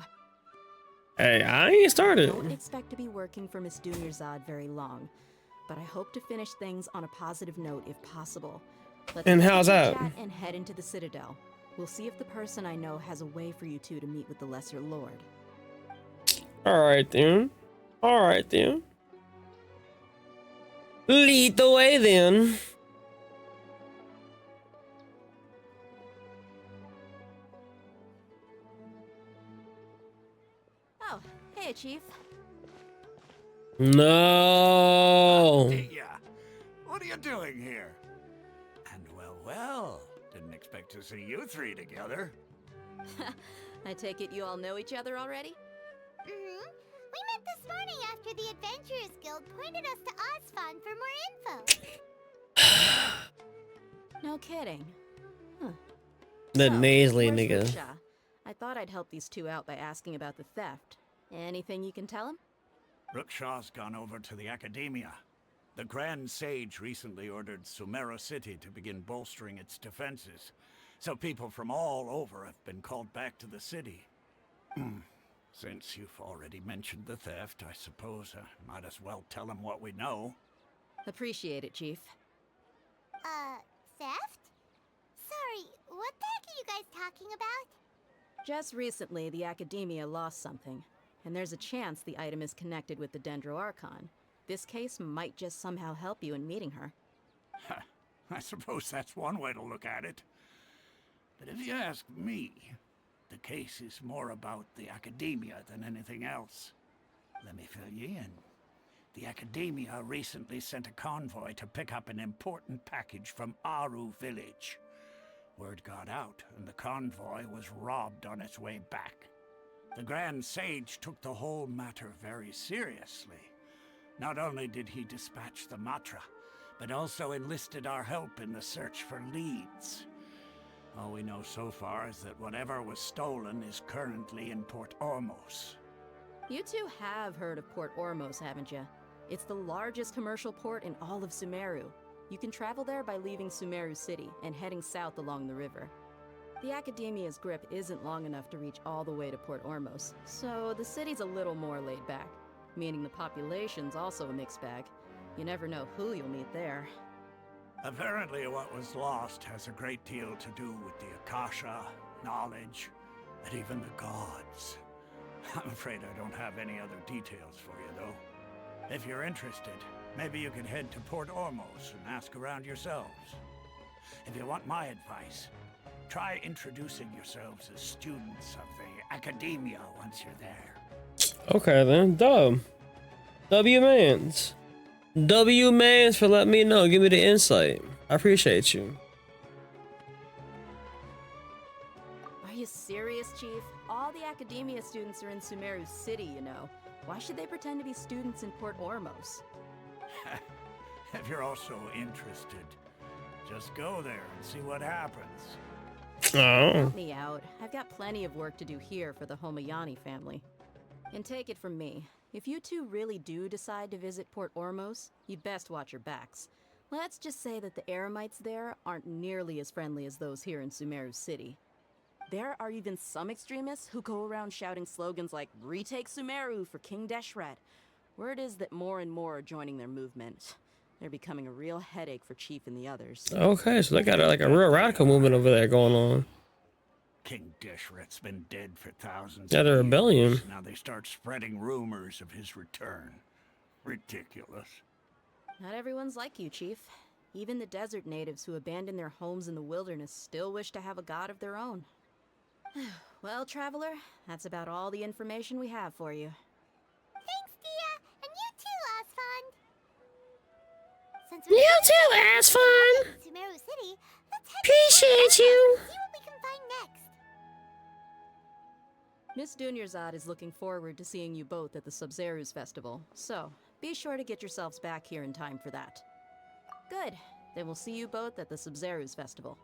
Hey, I ain't started. I don't expect to be working for Miss Dunyarzad very long, but I hope to finish things on a positive note if possible. And how's that? Chat and head into the Citadel. We'll see if the person I know has a way for you two to meet with the Lesser Lord. All right then. All right then. Lead the way then. Oh, hey, Chief. No. DEYAH, what are you doing here? And well, didn't expect to see you three together. I take it you all know each other already? Mm-hmm. We met this morning after the Adventurers Guild pointed us to Ozfon for more info. No kidding. Huh. The nasally where's nigga. Riksha? I thought I'd help these two out by asking about the theft. Anything you can tell him? Rookshaw's gone over to the Academia. The Grand Sage recently ordered Sumeru City to begin bolstering its defenses, so people from all over have been called back to the city. Since you've already mentioned the theft, I suppose I might as well tell him what we know. Appreciate it, Chief. Theft? Sorry, what the heck are you guys talking about? Just recently, the Academia lost something, and there's a chance the item is connected with the Dendro Archon. This case might just somehow help you in meeting her. I suppose that's one way to look at it. But if you ask me, the case is more about the Academia than anything else. Let me fill you in. The Academia recently sent a convoy to pick up an important package from Aru village. Word got out, and the convoy was robbed on its way back. The Grand Sage took the whole matter very seriously. Not only did he dispatch the Matra, but also enlisted our help in the search for leads. All we know so far is that whatever was stolen is currently in Port Ormos. You two have heard of Port Ormos, haven't you? It's the largest commercial port in all of Sumeru. You can travel there by leaving Sumeru City and heading south along the river. The Academia's grip isn't long enough to reach all the way to Port Ormos, so the city's a little more laid back, meaning the population's also a mixed bag. You never know who you'll meet there. Apparently what was lost has a great deal to do with the Akasha, knowledge, and even the gods. I'm afraid I don't have any other details for you, though. If you're interested, maybe you can head to Port Ormos and ask around yourselves. If you want my advice, try introducing yourselves as students of the Academia once you're there. Okay then, dub. W-Mans. W-Mans for letting me know, give me the insight. I appreciate you. Are you serious, Chief? All the Academia students are in Sumeru City, you know. Why should they pretend to be students in Port Ormos? If you're also interested, just go there and see what happens. Oh. Help me out. I've got plenty of work to do here for the Homayani family. And take it from me, if you two really do decide to visit Port Ormos, you'd best watch your backs. Let's just say that the Eremites there aren't nearly as friendly as those here in Sumeru City. There are even some extremists who go around shouting slogans like, "Retake Sumeru for King Deshret." Word is that more and more are joining their movement. They're becoming a real headache for Chief and the others. Okay, so they got like a real radical movement over there going on. King Deshret's been dead for thousands Yeah, of the years. rebellion. Now they start spreading rumors of his return. Ridiculous. Not everyone's like you, Chief. Even the desert natives who abandoned their homes in the wilderness still wish to have a god of their own. Well, Traveler, that's about all the information we have for you. Thanks, Dia, and you too, Asfand. Since You too, Asfand. Sumeru City, let's head Appreciate you. and see what we can find next. Miss Dunyarzad is looking forward to seeing you both at the Sub-Zeru's festival, so be sure to get yourselves back here in time for that. Good. Then we'll see you both at the Sub-Zeru's festival.